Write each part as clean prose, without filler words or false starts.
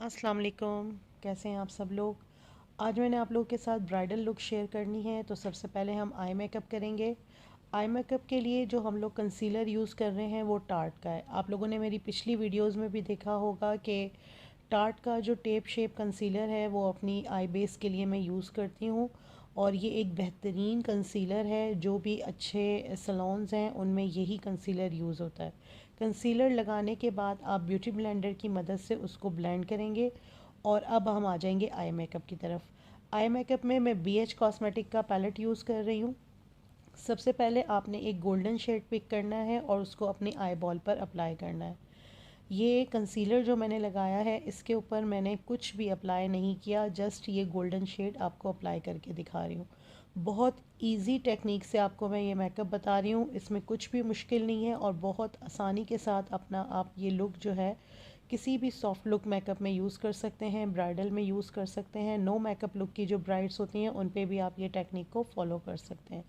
अस्सलाम वालेकुम। कैसे हैं आप सब लोग। आज मैंने आप लोगों के साथ ब्राइडल लुक शेयर करनी है। तो सबसे पहले हम आई मेकअप करेंगे। आई मेकअप के लिए जो हम लोग कंसीलर यूज़ कर रहे हैं वो टार्ट का है। आप लोगों ने मेरी पिछली वीडियोस में भी देखा होगा कि टार्ट का जो टेप शेप कंसीलर है वो अपनी आई बेस के लिए मैं यूज़ करती हूँ। और ये एक बेहतरीन कंसीलर है। जो भी अच्छे सलोन्स हैं उनमें यही कंसीलर यूज़ होता है। कंसीलर लगाने के बाद आप ब्यूटी ब्लेंडर की मदद से उसको ब्लेंड करेंगे। और अब हम आ जाएंगे आई मेकअप की तरफ। आई मेकअप में मैं BH कॉस्मेटिक का पैलेट यूज़ कर रही हूँ। सबसे पहले आपने एक गोल्डन शेड पिक करना है और उसको अपनी आई बॉल पर अप्लाई करना है। ये कंसीलर जो मैंने लगाया है इसके ऊपर मैंने कुछ भी अप्लाई नहीं किया, जस्ट ये गोल्डन शेड आपको अप्लाई करके दिखा रही हूँ। बहुत इजी टेक्निक से आपको मैं ये मेकअप बता रही हूँ, इसमें कुछ भी मुश्किल नहीं है और बहुत आसानी के साथ अपना आप ये लुक जो है किसी भी सॉफ्ट लुक मेकअप में यूज़ कर सकते हैं, ब्राइडल में यूज़ कर सकते हैं। नो मेकअप लुक की जो ब्राइड्स होती हैं उन पे भी आप ये टेक्निक को फॉलो कर सकते हैं।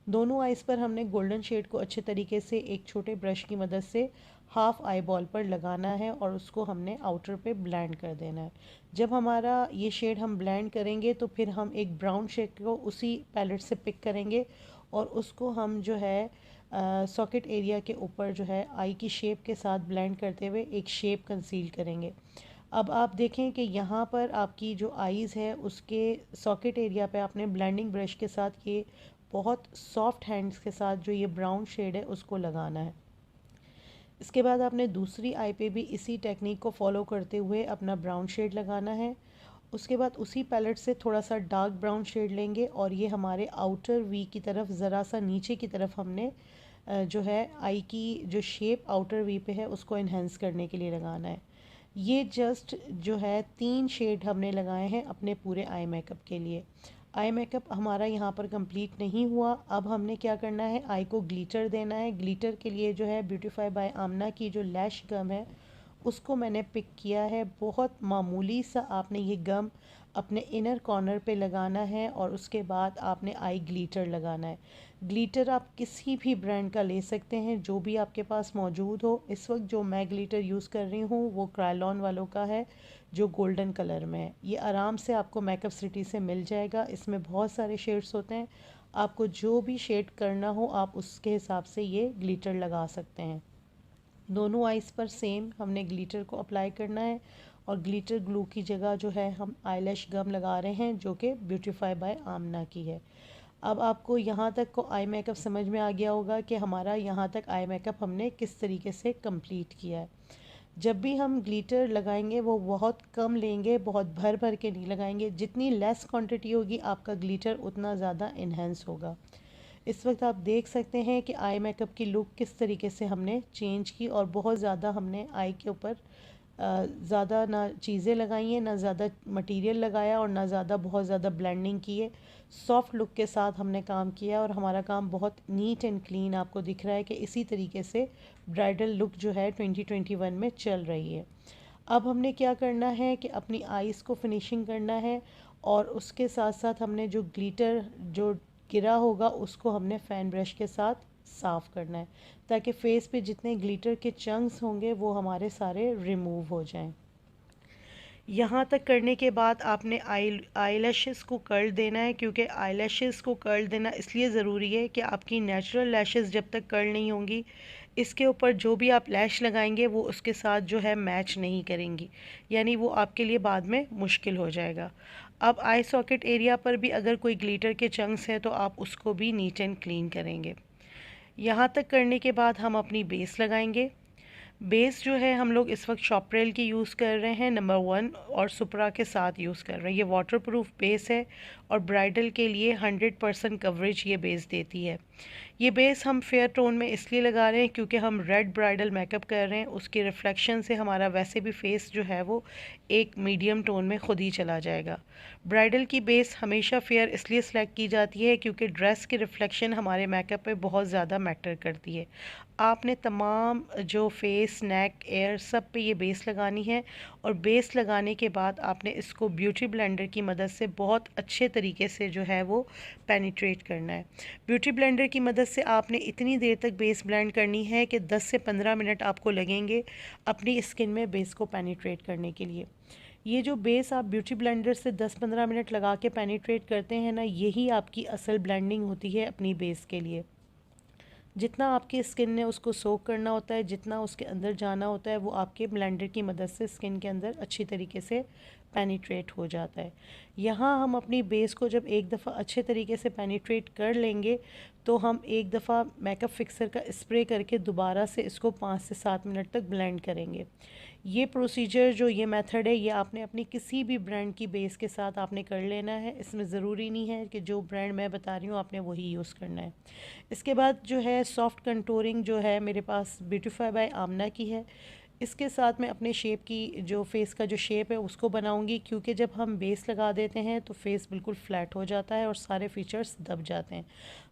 दोनों आइज़ पर हमने गोल्डन शेड को अच्छे तरीके से एक छोटे ब्रश की मदद से हाफ आई बॉल पर लगाना है और उसको हमने आउटर पे ब्लेंड कर देना है। जब हमारा ये शेड हम ब्लेंड करेंगे तो फिर हम एक ब्राउन शेड को उसी पैलेट से पिक करेंगे और उसको हम जो है सॉकेट एरिया के ऊपर जो है आई की शेप के साथ ब्लेंड करते हुए एक शेप कंसील करेंगे। अब आप देखें कि यहाँ पर आपकी जो आईज़ है उसके सॉकेट एरिया पे आपने ब्लेंडिंग ब्रश के साथ ये बहुत सॉफ्ट हैंड्स के साथ जो ये ब्राउन शेड है उसको लगाना है। इसके बाद आपने दूसरी आई पे भी इसी टेक्निक को फॉलो करते हुए अपना ब्राउन शेड लगाना है। उसके बाद उसी पैलेट से थोड़ा सा डार्क ब्राउन शेड लेंगे और ये हमारे आउटर वी की तरफ ज़रा सा नीचे की तरफ हमने जो है आई की जो शेप आउटर वी पे है उसको इन्हेंस करने के लिए लगाना है। ये जस्ट जो है 3 शेड हमने लगाए हैं अपने पूरे आई मेकअप के लिए। आई मेकअप हमारा यहाँ पर कंप्लीट नहीं हुआ। अब हमने क्या करना है, आई को ग्लिटर देना है। ग्लिटर के लिए जो है ब्यूटीफाई बाय आमना की जो लैश गम है उसको मैंने पिक किया है। बहुत मामूली सा आपने ये गम अपने इनर कॉर्नर पे लगाना है और उसके बाद आपने आई ग्लिटर लगाना है। ग्लिटर आप किसी भी ब्रांड का ले सकते हैं जो भी आपके पास मौजूद हो। इस वक्त जो मैं ग्लिटर यूज़ कर रही हूँ वो क्रायलॉन वालों का है जो गोल्डन कलर में है। ये आराम से आपको मेकअप सिटी से मिल जाएगा। इसमें बहुत सारे शेड्स होते हैं, आपको जो भी शेड करना हो आप उसके हिसाब से ये ग्लिटर लगा सकते हैं। दोनों आइज़ पर सेम हमने ग्लिटर को अप्लाई करना है और ग्लिटर ग्लू की जगह जो है हम आईलैश गम लगा रहे हैं जो कि ब्यूटीफाई बाय आमना की है। अब आपको यहाँ तक को आई मेकअप समझ में आ गया होगा कि हमारा यहाँ तक आई मेकअप हमने किस तरीके से कंप्लीट किया है। जब भी हम ग्लिटर लगाएंगे वो बहुत कम लेंगे, बहुत भर भर के नहीं लगाएंगे। जितनी लेस क्वांटिटी होगी आपका ग्लिटर उतना ज़्यादा इन्हेंस होगा। इस वक्त आप देख सकते हैं कि आई मेकअप की लुक किस तरीके से हमने चेंज की और बहुत ज़्यादा हमने आई के ऊपर ज़्यादा ना चीज़ें लगाई हैं, ना ज़्यादा मटेरियल लगाया और ना ज़्यादा बहुत ज़्यादा ब्लेंडिंग की है। सॉफ्ट लुक के साथ हमने काम किया और हमारा काम बहुत नीट एंड क्लीन आपको दिख रहा है कि इसी तरीके से ब्राइडल लुक जो है 2021 में चल रही है। अब हमने क्या करना है कि अपनी आईज़ को फिनिशिंग करना है और उसके साथ साथ हमने जो ग्लिटर जो गिरा होगा उसको हमने फ़ैन ब्रश के साथ साफ़ करना है ताकि फेस पे जितने ग्लिटर के चंक्स होंगे वो हमारे सारे रिमूव हो जाएं। यहाँ तक करने के बाद आपने आई लैशेस को कर्ल देना है, क्योंकि आई लैशेस को कर्ल देना इसलिए ज़रूरी है कि आपकी नेचुरल लैशेस जब तक कर्ल नहीं होंगी इसके ऊपर जो भी आप लैश लगाएंगे वो उसके साथ जो है मैच नहीं करेंगी, यानी वो आपके लिए बाद में मुश्किल हो जाएगा। अब आई सॉकेट एरिया पर भी अगर कोई ग्लिटर के चंक्स हैं तो आप उसको भी नीट एंड क्लीन करेंगे। यहाँ तक करने के बाद हम अपनी बेस लगाएंगे। बेस जो है हम लोग इस वक्त शॉपरेल की यूज़ कर रहे हैं नंबर 1 और सुपरा के साथ यूज़ कर रहे हैं। ये वाटरप्रूफ बेस है और ब्राइडल के लिए 100% कवरेज ये बेस देती है। ये बेस हम फेयर टोन में इसलिए लगा रहे हैं क्योंकि हम रेड ब्राइडल मेकअप कर रहे हैं, उसके रिफ्लेक्शन से हमारा वैसे भी फेस जो है वो एक मीडियम टोन में खुद ही चला जाएगा। ब्राइडल की बेस हमेशा फेयर इसलिए सेलेक्ट की जाती है क्योंकि ड्रेस की रिफ्लेक्शन हमारे मेकअप पे बहुत ज़्यादा मैटर करती है। आपने तमाम जो फेस, नेक, एयर सब पे ये बेस लगानी है और बेस लगाने के बाद आपने इसको ब्यूटी ब्लेंडर की मदद से बहुत अच्छे तरीके से जो है वो पेनिट्रेट करना है। ब्यूटी ब्लेंडर की मदद से आपने इतनी देर तक बेस ब्लेंड करनी है कि 10 से 15 मिनट आपको लगेंगे अपनी स्किन में बेस को पेनिट्रेट करने के लिए। ये जो बेस आप ब्यूटी ब्लेंडर से 10-15 मिनट लगा के पेनिट्रेट करते हैं ना, यही आपकी असल ब्लेंडिंग होती है अपनी बेस के लिए। जितना आपके स्किन ने उसको सोक करना होता है, जितना उसके अंदर जाना होता है, वो आपके ब्लेंडर की मदद से स्किन के अंदर अच्छी तरीके से पेनिट्रेट हो जाता है। यहाँ हम अपनी बेस को जब एक दफ़ा अच्छे तरीके से पेनिट्रेट कर लेंगे तो हम एक दफ़ा मेकअप फिक्सर का स्प्रे करके दोबारा से इसको 5 से 7 मिनट तक ब्लेंड करेंगे। ये प्रोसीजर जो ये मेथड है, ये आपने अपनी किसी भी ब्रांड की बेस के साथ आपने कर लेना है। इसमें ज़रूरी नहीं है कि जो ब्रांड मैं बता रही हूँ आपने वही यूज़ करना है। इसके बाद जो है सॉफ्ट कंटूरिंग जो है मेरे पास ब्यूटीफाई बाय आमना की है। इसके साथ मैं अपने शेप की जो फेस का जो शेप है उसको बनाऊंगी, क्योंकि जब हम बेस लगा देते हैं तो फेस बिल्कुल फ्लैट हो जाता है और सारे फीचर्स दब जाते हैं।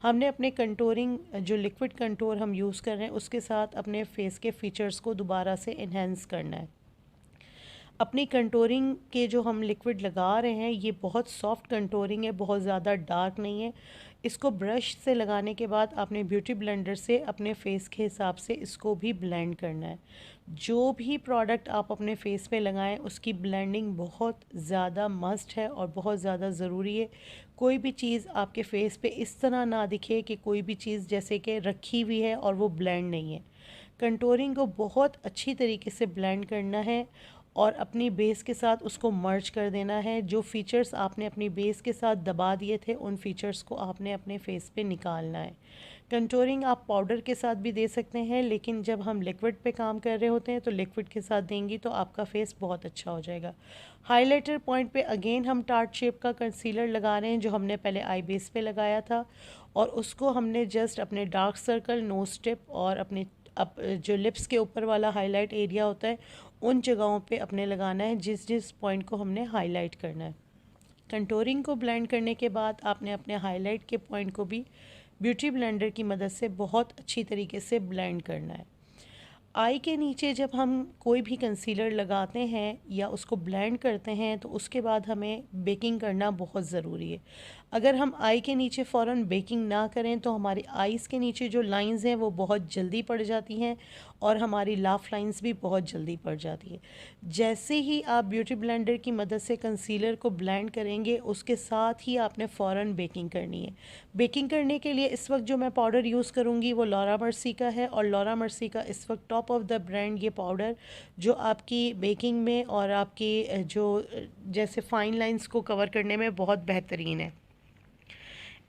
हमने अपने कंटूरिंग जो लिक्विड कंटूर हम यूज़ कर रहे हैं उसके साथ अपने फेस के फीचर्स को दोबारा से इन्हेंस करना है। अपनी कंटूरिंग के जो हम लिक्विड लगा रहे हैं ये बहुत सॉफ्ट कंटूरिंग है, बहुत ज़्यादा डार्क नहीं है। इसको ब्रश से लगाने के बाद आपने ब्यूटी ब्लेंडर से अपने फेस के हिसाब से इसको भी ब्लेंड करना है। जो भी प्रोडक्ट आप अपने फेस पे लगाएं उसकी ब्लेंडिंग बहुत ज़्यादा मस्ट है और बहुत ज़्यादा ज़रूरी है। कोई भी चीज़ आपके फेस पे इस तरह ना दिखे कि कोई भी चीज़ जैसे कि रखी हुई है और वो ब्लेंड नहीं है। कंटूरिंग को बहुत अच्छी तरीके से ब्लेंड करना है और अपनी बेस के साथ उसको मर्ज कर देना है। जो फीचर्स आपने अपनी बेस के साथ दबा दिए थे उन फीचर्स को आपने अपने फेस पे निकालना है। कंटूरिंग आप पाउडर के साथ भी दे सकते हैं, लेकिन जब हम लिक्विड पे काम कर रहे होते हैं तो लिक्विड के साथ देंगी तो आपका फेस बहुत अच्छा हो जाएगा। हाइलाइटर पॉइंट पे अगेन हम टार्ट शेप का कंसीलर लगा रहे हैं जो हमने पहले आई बेस पे लगाया था, और उसको हमने जस्ट अपने डार्क सर्कल, नोज टिप और अपने जो लिप्स के ऊपर वाला हाईलाइट एरिया होता है उन जगहों पे अपने लगाना है जिस जिस पॉइंट को हमने हाईलाइट करना है। कंटूरिंग को ब्लेंड करने के बाद आपने अपने हाईलाइट के पॉइंट को भी ब्यूटी ब्लेंडर की मदद से बहुत अच्छी तरीके से ब्लेंड करना है। आई के नीचे जब हम कोई भी कंसीलर लगाते हैं या उसको ब्लेंड करते हैं तो उसके बाद हमें बेकिंग करना बहुत ज़रूरी है। अगर हम आई के नीचे फ़ौरन बेकिंग ना करें तो हमारी आईज़ के नीचे जो लाइंस हैं वो बहुत जल्दी पड़ जाती हैं और हमारी लाफ लाइंस भी बहुत जल्दी पड़ जाती है। जैसे ही आप ब्यूटी ब्लेंडर की मदद से कंसीलर को ब्लेंड करेंगे उसके साथ ही आपने फ़ौरन बेकिंग करनी है। बेकिंग करने के लिए इस वक्त जो मैं पाउडर यूज़ करूँगी वो लॉरा मर्सी का है, और लॉरा मर्सी का इस वक्त टॉप ऑफ द ब्रांड ये पाउडर जो आपकी बेकिंग में और आपकी जो जैसे फ़ाइन लाइंस को कवर करने में बहुत बेहतरीन है।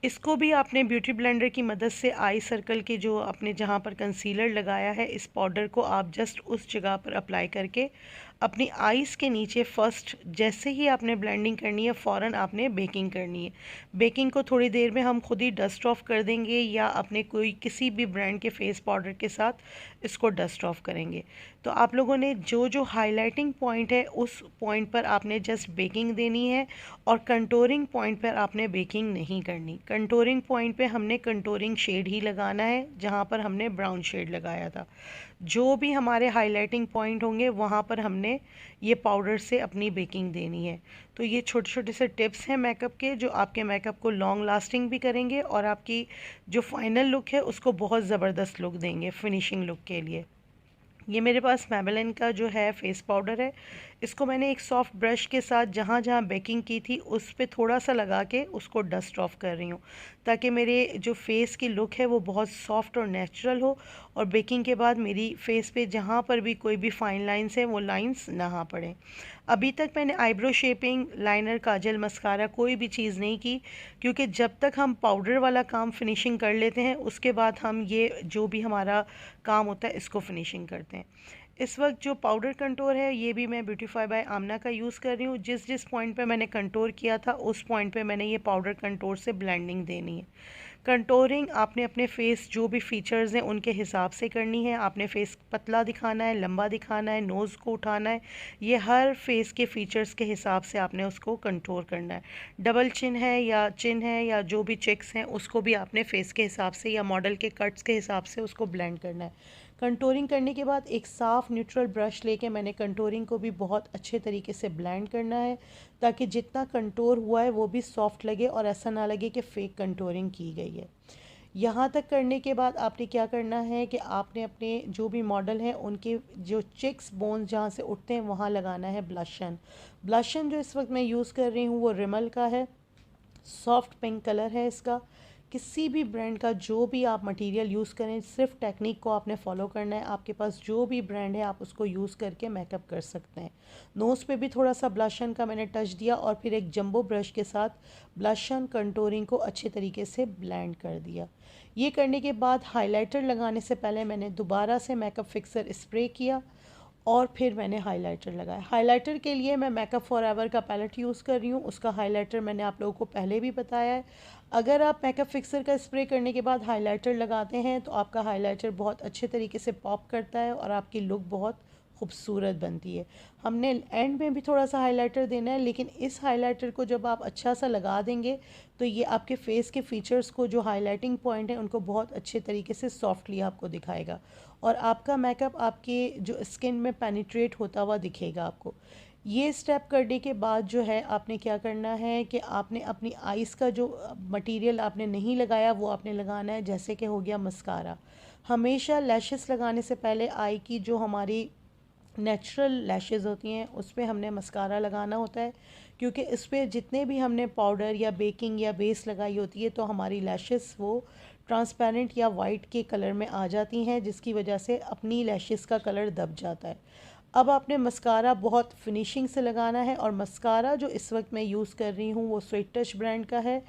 इसको भी आपने ब्यूटी ब्लेंडर की मदद से आई सर्कल के जो आपने जहाँ पर कंसीलर लगाया है इस पाउडर को आप जस्ट उस जगह पर अप्लाई करके अपनी आईज़ के नीचे फर्स्ट जैसे ही आपने ब्लेंडिंग करनी है फ़ौरन आपने बेकिंग करनी है। बेकिंग को थोड़ी देर में हम खुद ही डस्ट ऑफ कर देंगे या अपने कोई किसी भी ब्रांड के फेस पाउडर के साथ इसको डस्ट ऑफ करेंगे। तो आप लोगों ने जो जो हाइलाइटिंग पॉइंट है उस पॉइंट पर आपने जस्ट बेकिंग देनी है और कंटूरिंग पॉइंट पर आपने बेकिंग नहीं करनी। कंटूरिंग पॉइंट पे हमने कंटूरिंग शेड ही लगाना है जहाँ पर हमने ब्राउन शेड लगाया था। जो भी हमारे हाइलाइटिंग पॉइंट होंगे वहाँ पर हमने ये पाउडर से अपनी बेकिंग देनी है। तो ये छोटे छोटे से टिप्स हैं मेकअप के जो आपके मेकअप को लॉन्ग लास्टिंग भी करेंगे और आपकी जो फाइनल लुक है उसको बहुत ज़बरदस्त लुक देंगे फिनिशिंग लुक के लिए। ये मेरे पास मैबेलिन का जो है फेस पाउडर है, इसको मैंने एक सॉफ्ट ब्रश के साथ जहाँ जहाँ बेकिंग की थी उस पे थोड़ा सा लगा के उसको डस्ट ऑफ कर रही हूँ ताकि मेरे जो फेस की लुक है वो बहुत सॉफ्ट और नेचुरल हो और बेकिंग के बाद मेरी फेस पे जहाँ पर भी कोई भी फाइन लाइंस हैं वो लाइंस ना पड़ें। अभी तक मैंने आईब्रो शेपिंग, लाइनर, काजल, मस्कारा कोई भी चीज़ नहीं की, क्योंकि जब तक हम पाउडर वाला काम फिनिशिंग कर लेते हैं उसके बाद हम ये जो भी हमारा काम होता है इसको फिनिशिंग करते हैं। इस वक्त जो पाउडर कंटूर है ये भी मैं ब्यूटीफाई बाय आमना का यूज़ कर रही हूँ। जिस जिस पॉइंट पे मैंने कंटूर किया था उस पॉइंट पे मैंने ये पाउडर कंटूर से ब्लेंडिंग देनी है। कंटूरिंग आपने अपने फेस जो भी फीचर्स हैं उनके हिसाब से करनी है। आपने फेस पतला दिखाना है, लंबा दिखाना है, नोज़ को उठाना है, ये हर फेस के फीचर्स के हिसाब से आपने उसको कंटूर करना है। डबल चिन है या जो भी चेक्स हैं उसको भी आपने फेस के हिसाब से या मॉडल के कट्स के हिसाब से उसको ब्लेंड करना है। कंटूरिंग करने के बाद एक साफ़ न्यूट्रल ब्रश लेके मैंने कंटूरिंग को भी बहुत अच्छे तरीके से ब्लेंड करना है ताकि जितना कंटूर हुआ है वो भी सॉफ्ट लगे और ऐसा ना लगे कि फ़ेक कंटूरिंग की गई है। यहाँ तक करने के बाद आपने क्या करना है कि आपने अपने जो भी मॉडल हैं उनके जो चिक्स बोन्स जहाँ से उठते हैं वहाँ लगाना है ब्लशन। ब्लशन जो इस वक्त मैं यूज़ कर रही हूँ वो रिमल का है, सॉफ्ट पिंक कलर है इसका। किसी भी ब्रांड का जो भी आप मटेरियल यूज़ करें, सिर्फ टेक्निक को आपने फॉलो करना है। आपके पास जो भी ब्रांड है आप उसको यूज़ करके मेकअप कर सकते हैं। नोज़ पे भी थोड़ा सा ब्लशन का मैंने टच दिया और फिर एक जंबो ब्रश के साथ ब्लशन कंटूरिंग को अच्छे तरीके से ब्लेंड कर दिया। ये करने के बाद हाइलाइटर लगाने से पहले मैंने दोबारा से मेकअप फिक्सर स्प्रे किया और फिर मैंने हाइलाइटर लगाया। हाइलाइटर के लिए मैं मेकअप फॉरएवर का पैलेट यूज़ कर रही हूँ। उसका हाइलाइटर मैंने आप लोगों को पहले भी बताया है। अगर आप मेकअप फिक्सर का स्प्रे करने के बाद हाइलाइटर लगाते हैं तो आपका हाइलाइटर बहुत अच्छे तरीके से पॉप करता है और आपकी लुक बहुत खूबसूरत बनती है। हमने एंड में भी थोड़ा सा हाइलाइटर देना है, लेकिन इस हाइलाइटर को जब आप अच्छा सा लगा देंगे तो ये आपके फेस के फीचर्स को, जो हाइलाइटिंग पॉइंट है, उनको बहुत अच्छे तरीके से सॉफ्टली आपको दिखाएगा और आपका मेकअप आपके जो स्किन में पेनिट्रेट होता हुआ दिखेगा आपको। ये स्टेप करने के बाद जो है आपने क्या करना है कि आपने अपनी आइज़ का जो मटेरियल आपने नहीं लगाया वो आपने लगाना है। जैसे कि हो गया मस्कारा। हमेशा लैशेस लगाने से पहले आई की जो हमारी नेचुरल लैशेज़ होती हैं उस पर हमने मस्कारा लगाना होता है, क्योंकि इस पर जितने भी हमने पाउडर या बेकिंग या बेस लगाई होती है तो हमारी लैशेस वो ट्रांसपेरेंट या वाइट के कलर में आ जाती हैं, जिसकी वजह से अपनी लैशेस का कलर दब जाता है। अब आपने मस्कारा बहुत फिनिशिंग से लगाना है और मस्कारा जो इस वक्त मैं यूज़ कर रही हूँ वो स्वीट टच ब्रांड का है।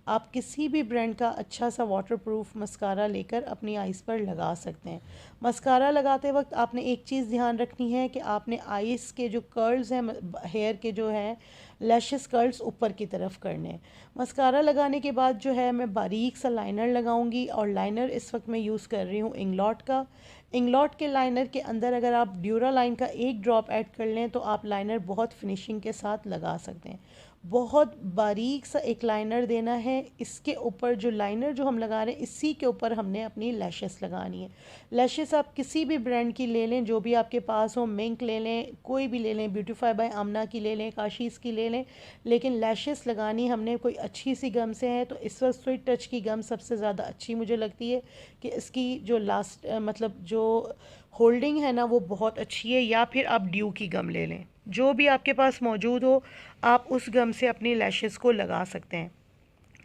आप किसी भी ब्रांड का अच्छा सा वाटरप्रूफ मस्कारा लेकर अपनी आइज़ पर लगा सकते हैं। मस्कारा लगाते वक्त आपने एक चीज़ ध्यान रखनी है कि आपने आइज़ के जो कर्ल्स हैं, हेयर के जो हैं लैशेस कर्ल्स ऊपर की तरफ करने हैं। मस्कारा लगाने के बाद जो है मैं बारीक सा लाइनर लगाऊंगी और लाइनर इस वक्त मैं यूज़ कर रही हूँ इंग्लॉट का। इंग्लॉट के लाइनर के अंदर अगर आप ड्यूरा लाइन का एक ड्रॉप ऐड कर लें तो आप लाइनर बहुत फिनिशिंग के साथ लगा सकते हैं। बहुत बारीक सा एक लाइनर देना है। इसके ऊपर जो लाइनर जो हम लगा रहे हैं इसी के ऊपर हमने अपनी लैशेस लगानी है। लैशेस आप किसी भी ब्रांड की ले लें, जो भी आपके पास हो, मिंक ले लें, कोई भी ले लें, ब्यूटीफाई बाय आमना की ले लें, काशीज़ की ले लें, लेकिन लैशेस लगानी हमने कोई अच्छी सी गम से है। तो इस वक्त स्वीट टच की गम सबसे ज़्यादा अच्छी मुझे लगती है कि इसकी जो लास्ट मतलब जो होल्डिंग है ना वो बहुत अच्छी है। या फिर आप ड्यू की गम ले लें, जो भी आपके पास मौजूद हो आप उस गम से अपनी लैशेस को लगा सकते हैं।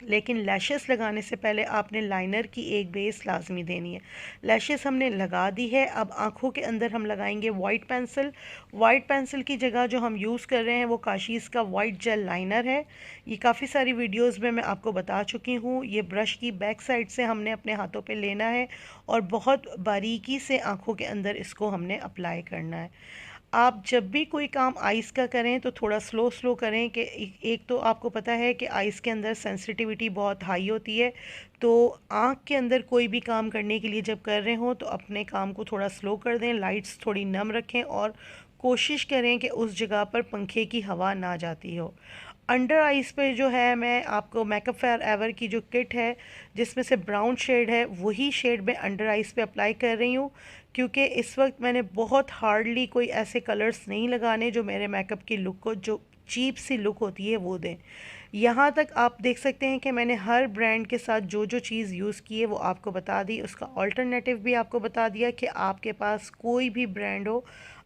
लेकिन लैशेस लगाने से पहले आपने लाइनर की एक बेस लाजमी देनी है। लैशेस हमने लगा दी है। अब आँखों के अंदर हम लगाएंगे वाइट पेंसिल। वाइट पेंसिल की जगह जो हम यूज़ कर रहे हैं वो काशीज़ का वाइट जेल लाइनर है। ये काफ़ी सारी वीडियोस में मैं आपको बता चुकी हूँ। ये ब्रश की बैक साइड से हमने अपने हाथों पे लेना है और बहुत बारीकी से आँखों के अंदर इसको हमने अप्लाई करना है। आप जब भी कोई काम आइज़ का करें तो थोड़ा स्लो स्लो करें कि एक तो आपको पता है कि आइज़ के अंदर सेंसिटिविटी बहुत हाई होती है। तो आँख के अंदर कोई भी काम करने के लिए जब कर रहे हो तो अपने काम को थोड़ा स्लो कर दें, लाइट्स थोड़ी नम रखें और कोशिश करें कि उस जगह पर पंखे की हवा ना जाती हो। अंडर आइज़ पे जो है मैं आपको मेकअप फॉरएवर की जो किट है जिसमें से ब्राउन शेड है वही शेड मैं अंडर आइज़ पे अप्लाई कर रही हूँ, क्योंकि इस वक्त मैंने बहुत हार्डली कोई ऐसे कलर्स नहीं लगाने जो मेरे मेकअप की लुक को, जो चीप सी लुक होती है, वो दें। यहाँ तक आप देख सकते हैं कि मैंने हर ब्रांड के साथ जो जो चीज़ यूज़ की है वो आपको बता दी। उसका ऑल्टरनेटिव भी आपको बता दिया कि आपके पास कोई भी ब्रांड हो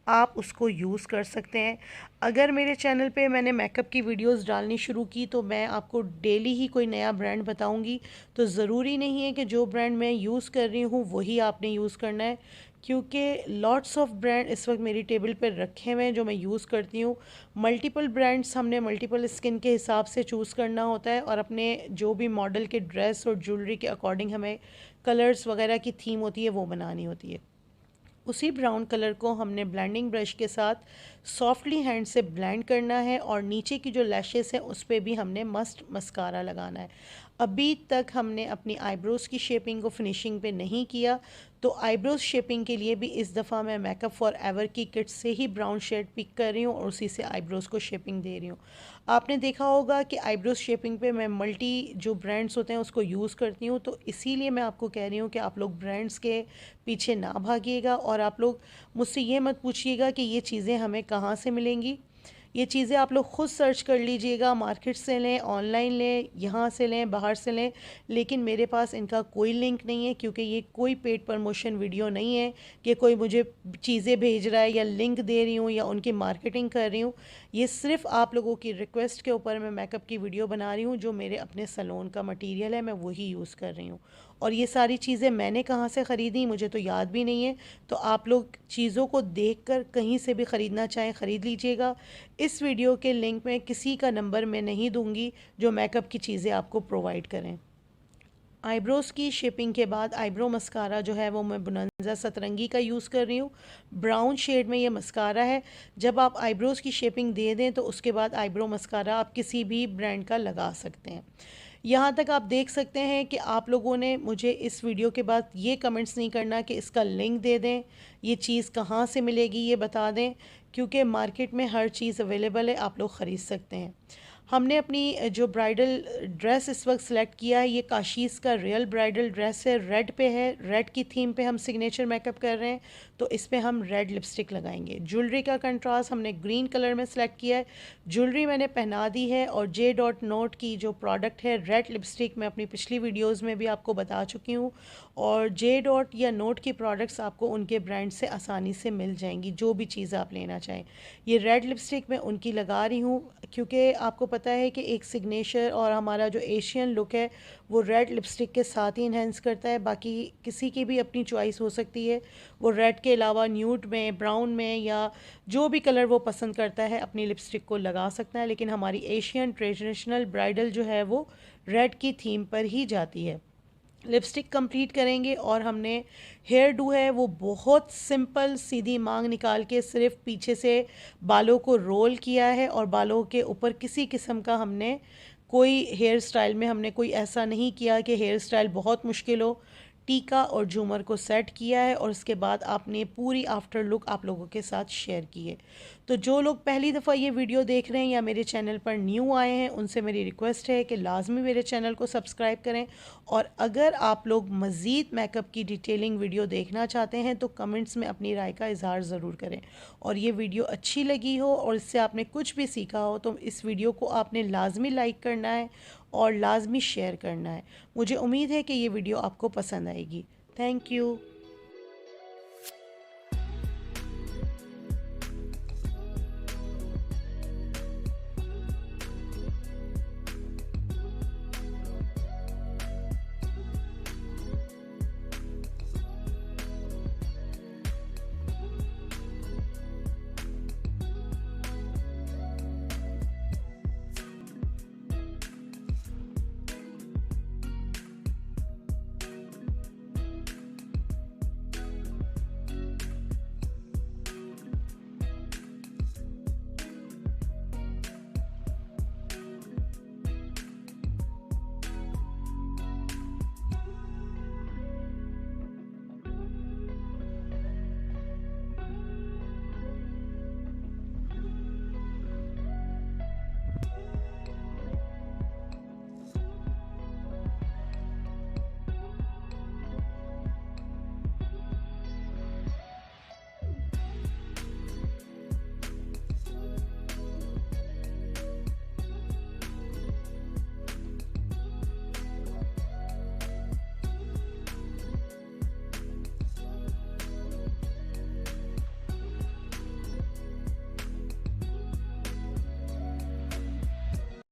आप उसको यूज़ कर सकते हैं। अगर मेरे चैनल पे मैंने मेकअप की वीडियोस डालनी शुरू की तो मैं आपको डेली ही कोई नया ब्रांड बताऊंगी। तो ज़रूरी नहीं है कि जो ब्रांड मैं यूज़ कर रही हूँ वही आपने यूज़ करना है, क्योंकि लॉट्स ऑफ ब्रांड इस वक्त मेरी टेबल पर रखे हुए हैं जो मैं यूज़ करती हूँ। मल्टीपल ब्रांड्स हमने मल्टीपल स्किन के हिसाब से चूज़ करना होता है और अपने जो भी मॉडल के ड्रेस और ज्वेलरी के अकॉर्डिंग हमें कलर्स वगैरह की थीम होती है वो बनानी होती है। उसी ब्राउन कलर को हमने ब्लेंडिंग ब्रश के साथ सॉफ्टली हैंड से ब्लेंड करना है और नीचे की जो लैशेस हैं उस पर भी हमने मस्ट मस्कारा लगाना है। अभी तक हमने अपनी आईब्रोज़ की शेपिंग को फिनिशिंग पे नहीं किया, तो आईब्रोज़ शेपिंग के लिए भी इस दफ़ा मैं मेकअप फॉरएवर की किट से ही ब्राउन शेड पिक कर रही हूँ और उसी से आईब्रोज़ को शेपिंग दे रही हूँ। आपने देखा होगा कि आईब्रोज़ शेपिंग पे मैं मल्टी जो ब्रांड्स होते हैं उसको यूज़ करती हूँ, तो इसीलिए मैं आपको कह रही हूँ कि आप लोग ब्रांड्स के पीछे ना भागिएगा और आप लोग मुझसे ये मत पूछिएगा कि ये चीज़ें हमें कहाँ से मिलेंगी, ये चीज़ें आप लोग ख़ुद सर्च कर लीजिएगा, मार्केट से लें, ऑनलाइन लें, यहाँ से लें, बाहर से लें, लेकिन मेरे पास इनका कोई लिंक नहीं है क्योंकि ये कोई पेड प्रमोशन वीडियो नहीं है कि कोई मुझे चीज़ें भेज रहा है या लिंक दे रही हूँ या उनकी मार्केटिंग कर रही हूँ। ये सिर्फ़ आप लोगों की रिक्वेस्ट के ऊपर मैं मेकअप की वीडियो बना रही हूँ, जो मेरे अपने सैलून का मटीरियल है मैं वही यूज़ कर रही हूँ। और ये सारी चीज़ें मैंने कहाँ से ख़रीदी मुझे तो याद भी नहीं है, तो आप लोग चीज़ों को देखकर कहीं से भी ख़रीदना चाहें ख़रीद लीजिएगा। इस वीडियो के लिंक में किसी का नंबर मैं नहीं दूंगी जो मेकअप की चीज़ें आपको प्रोवाइड करें। आईब्रोज़ की शेपिंग के बाद आईब्रो मस्कारा जो है वो मैं बोनांजा सतरंगी का यूज़ कर रही हूँ। ब्राउन शेड में ये मस्कारा है। जब आप आईब्रोज़ की शेपिंग दे दें तो उसके बाद आईब्रो मस्कारा आप किसी भी ब्रांड का लगा सकते हैं। यहाँ तक आप देख सकते हैं कि आप लोगों ने मुझे इस वीडियो के बाद ये कमेंट्स नहीं करना कि इसका लिंक दे दें, ये चीज़ कहाँ से मिलेगी ये बता दें, क्योंकि मार्केट में हर चीज़ अवेलेबल है, आप लोग ख़रीद सकते हैं। हमने अपनी जो ब्राइडल ड्रेस इस वक्त सिलेक्ट किया है ये काशीज़ का रियल ब्राइडल ड्रेस है, रेड पे है, रेड की थीम पे हम सिग्नेचर मेकअप कर रहे हैं तो इस पे हम रेड लिपस्टिक लगाएंगे। ज्वेलरी का कंट्रास्ट हमने ग्रीन कलर में सिलेक्ट किया है, ज्वेलरी मैंने पहना दी है और जे डॉट नोट की जो प्रोडक्ट है रेड लिपस्टिक मैं अपनी पिछली वीडियोज़ में भी आपको बता चुकी हूँ, और जे डॉट या नोट की प्रोडक्ट्स आपको उनके ब्रांड से आसानी से मिल जाएंगी जो भी चीज़ आप लेना चाहें। ये रेड लिपस्टिक मैं उनकी लगा रही हूँ क्योंकि आपको पता है कि एक सिग्नेचर और हमारा जो एशियन लुक है वो रेड लिपस्टिक के साथ ही इन्हेंस करता है। बाकी किसी की भी अपनी चॉइस हो सकती है, वो रेड के अलावा न्यूड में, ब्राउन में या जो भी कलर वो पसंद करता है अपनी लिपस्टिक को लगा सकता है, लेकिन हमारी एशियन ट्रेडिशनल ब्राइडल जो है वो रेड की थीम पर ही जाती है। लिपस्टिक कंप्लीट करेंगे और हमने हेयर डू है वो बहुत सिंपल सीधी मांग निकाल के सिर्फ पीछे से बालों को रोल किया है और बालों के ऊपर किसी किस्म का हमने कोई हेयर स्टाइल में हमने कोई ऐसा नहीं किया कि हेयर स्टाइल बहुत मुश्किल हो। टीका और झूमर को सेट किया है और उसके बाद आपने पूरी आफ्टर लुक आप लोगों के साथ शेयर की है। तो जो लोग पहली दफ़ा ये वीडियो देख रहे हैं या मेरे चैनल पर न्यू आए हैं उनसे मेरी रिक्वेस्ट है कि लाजमी मेरे चैनल को सब्सक्राइब करें, और अगर आप लोग मज़ीद मेकअप की डिटेलिंग वीडियो देखना चाहते हैं तो कमेंट्स में अपनी राय का इजहार ज़रूर करें। और ये वीडियो अच्छी लगी हो और इससे आपने कुछ भी सीखा हो तो इस वीडियो को आपने लाजमी लाइक करना है और लाजमी शेयर करना है। मुझे उम्मीद है कि ये वीडियो आपको पसंद आएगी। Thank you.